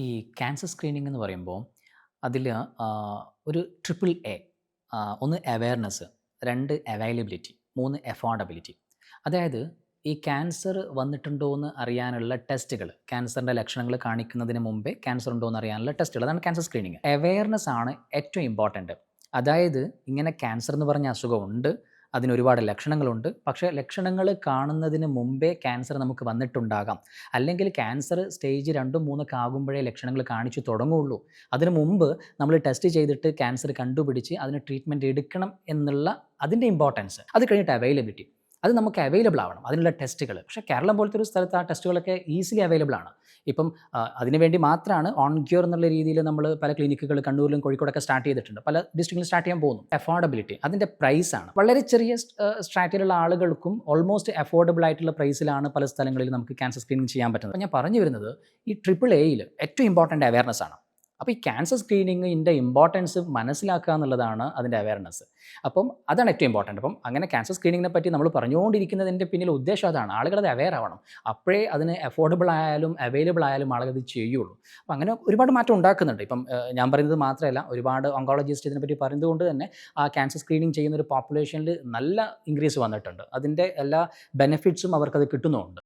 ഈ cancer screening എന്ന് പറയുമ്പോൾ അതിൽ ഒരു ട്രിപ്പിൾ എ, ഒന്ന് അവയർനെസ്, 2 അവൈലബിലിറ്റി, 3 അഫോർഡബിലിറ്റി. അതായത് ഈ ക്യാൻസർ വന്നിട്ടുണ്ടോ എന്ന് അറിയാനുള്ള ടെസ്റ്റുകൾ, ക്യാൻസറിൻ്റെ ലക്ഷണങ്ങൾ കാണിക്കുന്നതിന് മുമ്പേ ക്യാൻസർ ഉണ്ടോ എന്ന് അറിയാനുള്ള ടെസ്റ്റുകൾ, അതാണ് ക്യാൻസർ സ്ക്രീനിങ്. അവയർനെസ് ആണ് ഏറ്റവും ഇമ്പോർട്ടൻറ്റ്. അതായത് ഇങ്ങനെ ക്യാൻസർ എന്ന് പറഞ്ഞ അസുഖമുണ്ട്, അതിനൊരുപാട് ലക്ഷണങ്ങളുണ്ട്. പക്ഷേ ലക്ഷണങ്ങൾ കാണുന്നതിന് മുമ്പേ ക്യാൻസർ നമുക്ക് വന്നിട്ടുണ്ടാകാം. അല്ലെങ്കിൽ ക്യാൻസർ സ്റ്റേജ് 2, 3 ഒക്കെ ആകുമ്പോഴേ ലക്ഷണങ്ങൾ കാണിച്ചു തുടങ്ങുള്ളൂ. അതിനു മുമ്പ് നമ്മൾ ടെസ്റ്റ് ചെയ്തിട്ട് ക്യാൻസർ കണ്ടുപിടിച്ച് അതിന് ട്രീറ്റ്മെൻറ്റ് എടുക്കണം എന്നുള്ള അതിൻ്റെ ഇമ്പോർട്ടൻസ്. അത് കഴിഞ്ഞിട്ട് അവൈലബിലിറ്റി. അത് നമുക്ക് അവൈലബിൾ ആവണം, അതിനുള്ള ടെസ്റ്റുകൾ. പക്ഷേ കേരളം പോലത്തെ ഒരു സ്ഥലത്ത് ആ ടെസ്റ്റുകളൊക്കെ ഈസിലി അവൈലബിൾ ആണ്. ഇപ്പം അതിനുവേണ്ടി മാത്രമാണ് ഓൺ ക്യൂർ എന്നുള്ള രീതിയിൽ നമ്മൾ പല ക്ലിനിക്കുകൾ കണ്ണൂരിലും കോഴിക്കോടൊക്കെ സ്റ്റാർട്ട് ചെയ്തിട്ടുണ്ട്. പല ഡിസ്ട്രിക്റ്റിലും സ്റ്റാർട്ട് ചെയ്യാൻ പോകുന്നു. അഫോർഡബിലിറ്റി അതിൻ്റെ പ്രൈസാണ്. വളരെ ചെറിയ സ്ട്രാറ്റയിലുള്ള ആളുകൾക്കും ഓൾമോസ്റ്റ് അഫോർഡബിൾ ആയിട്ടുള്ള പ്രൈസിലാണ് പല സ്ഥലങ്ങളിലും നമുക്ക് ക്യാൻസർ സ്ക്രീനിങ് ചെയ്യാൻ പറ്റുന്നത്. അപ്പോൾ ഞാൻ പറഞ്ഞു വരുന്നത് ഈ ട്രിപ്പിൾ എയിൽ ഏറ്റവും ഇമ്പോർട്ടൻ്റ് അവയർനെസ് ആണ്. അപ്പോൾ ഈ ക്യാൻസർ സ്ക്രീനിങ്ങിൻ്റെ ഇമ്പോർട്ടൻസ് മനസ്സിലാക്കുക എന്നുള്ളതാണ് അതിൻ്റെ അവയർനെസ്. അപ്പം അതാണ് ഏറ്റവും ഇമ്പോർട്ടൻറ്റ്. അപ്പം അങ്ങനെ ക്യാൻസർ സ്ക്രീനിങ്ങിനെ പറ്റി നമ്മൾ പറഞ്ഞുകൊണ്ടിരിക്കുന്നതിൻ്റെ പിന്നിൽ ഉദ്ദേശം അതാണ്. ആളുകളത് അവെയർ ആവണം. അപ്പോഴേ അതിന് അഫോർഡബിൾ ആയാലും അവൈലബിൾ ആയാലും ആളുകൾ ചെയ്യുള്ളൂ. അപ്പം അങ്ങനെ ഒരുപാട് മാറ്റം ഉണ്ടാക്കുന്നുണ്ട്. ഇപ്പം ഞാൻ പറയുന്നത് മാത്രമല്ല, ഒരുപാട് ഓങ്കോളജിസ്റ്റ് ഇതിനെപ്പറ്റി പറയുന്നത് കൊണ്ട് തന്നെ ആ ക്യാൻസർ സ്ക്രീനിങ് ചെയ്യുന്ന ഒരു പോപ്പുലേഷനിൽ നല്ല ഇൻക്രീസ് വന്നിട്ടുണ്ട്. അതിൻ്റെ എല്ലാ ബെനിഫിറ്റ്സും അവർക്കത് കിട്ടുന്നുമുണ്ട്.